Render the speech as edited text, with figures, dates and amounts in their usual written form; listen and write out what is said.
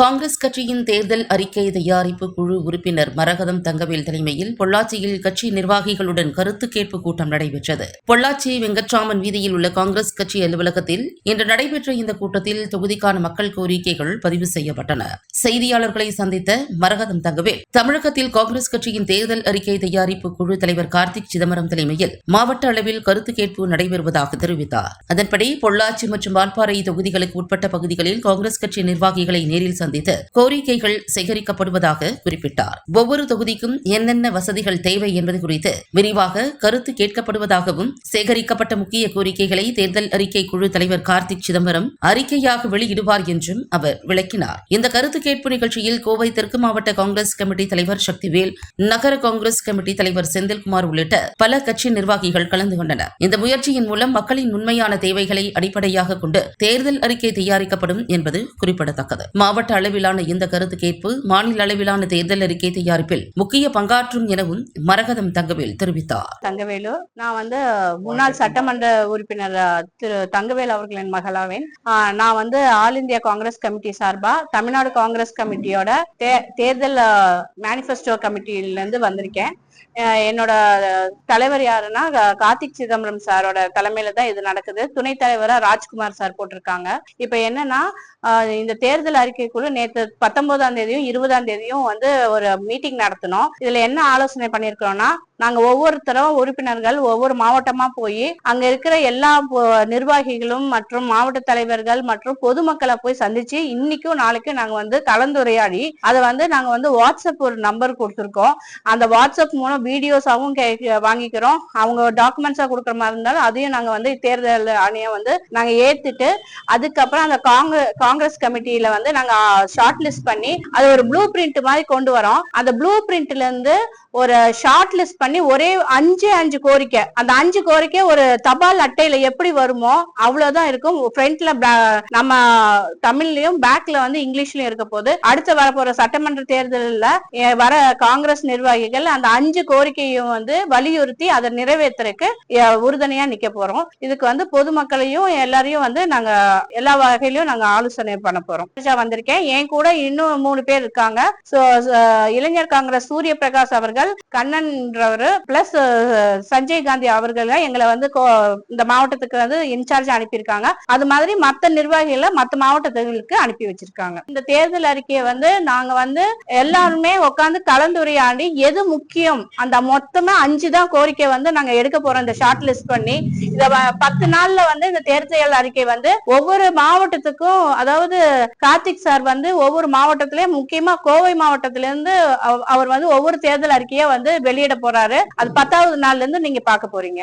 காங்கிரஸ் கட்சியின் தேர்தல் அறிக்கை தயாரிப்பு குழு உறுப்பினர் மரகதம் தங்கவேல் தலைமையில் பொள்ளாச்சியில் கட்சி நிர்வாகிகளுடன் கருத்து கேட்பு கூட்டம் நடைபெற்றது. பொள்ளாச்சி வெங்கட்ராமன் வீதியில் உள்ள காங்கிரஸ் கட்சி அலுவலகத்தில் இன்று நடைபெற்ற இந்த கூட்டத்தில் தொகுதிக்கான மக்கள் கோரிக்கைகள் பதிவு செய்யப்பட்டன. செய்தியாளர்களை சந்தித்த மரகதம் தங்கவேல், தமிழகத்தில் காங்கிரஸ் கட்சியின் தேர்தல் அறிக்கை தயாரிப்பு குழு தலைவர் கார்த்திக் சிதம்பரம் தலைமையில் மாவட்ட அளவில் கருத்து கேட்பு நடைபெறுவதாக தெரிவித்தார். அதன்படி பொள்ளாச்சி மற்றும் வால்பாறை தொகுதிகளுக்கு உட்பட்ட பகுதிகளில் காங்கிரஸ் கட்சி நிர்வாகிகளை நேரில் சந்தித்து கோரிக்கைகள் சேகரிக்கப்படுவதாக குறிப்பிட்டார். ஒவ்வொரு தொகுதிக்கும் என்னென்ன வசதிகள் தேவை என்பது குறித்து விரிவாக கருத்து கேட்கப்படுவதாகவும், சேகரிக்கப்பட்ட முக்கிய கோரிக்கைகளை தேர்தல் அறிக்கை குழு தலைவர் கார்த்திக் சிதம்பரம் அறிக்கையாக வெளியிடுவார் என்றும் அவர் விளக்கினார். இந்த கருத்து கேட்பு நிகழ்ச்சியில் கோவை தெற்கு மாவட்ட காங்கிரஸ் கமிட்டி தலைவர் சக்திவேல், நகர காங்கிரஸ் கமிட்டி தலைவர் செந்தில்குமார் உள்ளிட்ட பல கட்சி நிர்வாகிகள் கலந்து கொண்டனர். இந்த முயற்சியின் மூலம் மக்களின் உண்மையான தேவைகளை அடிப்படையாக கொண்டு தேர்தல் அறிக்கை தயாரிக்கப்படும் என்பது குறிப்பிடத்தக்கது. மாவட்ட அளவிலான இந்த கருத்து கேட்பு மாநில அளவிலான தேர்தல் அறிக்கை தயாரிப்பில் முக்கிய பங்காற்றும் எனவும் மரகதம் தங்கவேல் தெரிவித்தார். தங்கவேலு, நான் முன்னாள் சட்டமன்ற உறுப்பினர் திரு தங்கவேல் அவர்களின் மகளாவேன். நான் ஆல் இந்தியா காங்கிரஸ் கமிட்டி சார்பா தமிழ்நாடு காங்கிரஸ் கமிட்டியோட தேர்தல் மேனிபெஸ்டோ கமிட்டியில இருந்து வந்திருக்கேன். என்னோட தலைவர் யாருன்னா கார்த்திக் சிதம்பரம் சாரோட தலைமையில தான் இது நடக்குது. துணைத் தலைவரா ராஜ்குமார் சார் போட்டிருக்காங்க. இப்ப என்னன்னா, இந்த தேர்தல் அறிக்கைக்குழு நேற்று 19ஆம் தேதியும் 20ஆம் தேதியும் ஒரு மீட்டிங் நடத்தணும். இதுல என்ன ஆலோசனை பண்ணிருக்கிறோம்னா, நாங்க ஒவ்வொருத்தரும் உறுப்பினர்கள் ஒவ்வொரு மாவட்டமா போய் அங்க இருக்கிற எல்லா நிர்வாகிகளும் மற்றும் மாவட்ட தலைவர்கள் மற்றும் பொதுமக்களை போய் சந்திச்சு இன்னைக்கும் நாளைக்கும் நாங்க கலந்துரையாடி அதை நாங்க வாட்ஸ்அப் ஒரு நம்பர் கொடுத்துருக்கோம். அந்த வாட்ஸ்அப் மூலம் வீடியோஸாவும் வாங்கிக்கிறோம். அவங்க டாக்குமெண்ட்ஸா கொடுக்குற மாதிரி இருந்தாலும் அதையும் நாங்க தேர்தல் ஆணையம் நாங்க ஏத்துட்டு அதுக்கப்புறம் அந்த காங்கிரஸ் கமிட்டியில நாங்க ஷார்ட் லிஸ்ட் பண்ணி அது ஒரு ப்ளூ பிரிண்ட் மாதிரி கொண்டு வரோம். அந்த ப்ளூ பிரிண்ட்ல இருந்து ஒரு ஷார்ட் லிஸ்ட் பண்ணி ஒரே 5 கோரிக்கை, அந்த 5 கோரிக்கை ஒரு தபால் அட்டையில எப்படி வருமோ அவ்வளவுதான் இருக்கும். ஃப்ரண்ட்ல நம்ம தமிழ்லயும் பேக்ல இங்கிலீஷ்லயும் இருக்க போது அடுத்து வரப்போற சட்டமன்ற தேர்தலில் வர காங்கிரஸ் நிர்வாகிகள் அந்த 5 கோரிக்கையும் வலியுறுத்தி அதை நிறைவேற்றுறதுக்கு உறுதுணையா நிக்க போறோம். இதுக்கு பொதுமக்களையும் எல்லாரையும் நாங்க எல்லா வகையிலும் நாங்க ஆலோசனை பண்ண போறோம். வந்திருக்கேன். என் கூட இன்னும் 3 பேர் இருக்காங்க. இளைஞர் காங்கிரஸ் சூரிய பிரகாஷ் அவர்கள், கண்ணன் பிளஸ் சஞ்சய் காந்தி அவர்கள் எங்களை இந்த மாவட்டத்துக்கு இன்சார்ஜ் அனுப்பியிருக்காங்க. அது மாதிரி மத்த நிர்வாகிகளை மத்த மாவட்டங்களுக்கு அனுப்பி வச்சிருக்காங்க. இந்த தேர்தல் அறிக்கையை நாங்க எல்லாருமே உட்காந்து கலந்துரையாடி எது முக்கியம், அந்த மொத்தமா 5 தான் கோரிக்கை நாங்க எடுக்க போறோம். இந்த ஷார்ட் லிஸ்ட் பண்ணி இத 10 நாள்ல இந்த தேர்தல் அறிக்கை ஒவ்வொரு மாவட்டத்துக்கும், அதாவது கார்த்திக் சார் ஒவ்வொரு மாவட்டத்திலயும் முக்கியமா கோவை மாவட்டத்தில இருந்து அவர் ஒவ்வொரு தேர்தல் அறிக்கையை வெளியிட போறாரு. அது 10வது நாள்ல இருந்து நீங்க பார்க்க போறீங்க.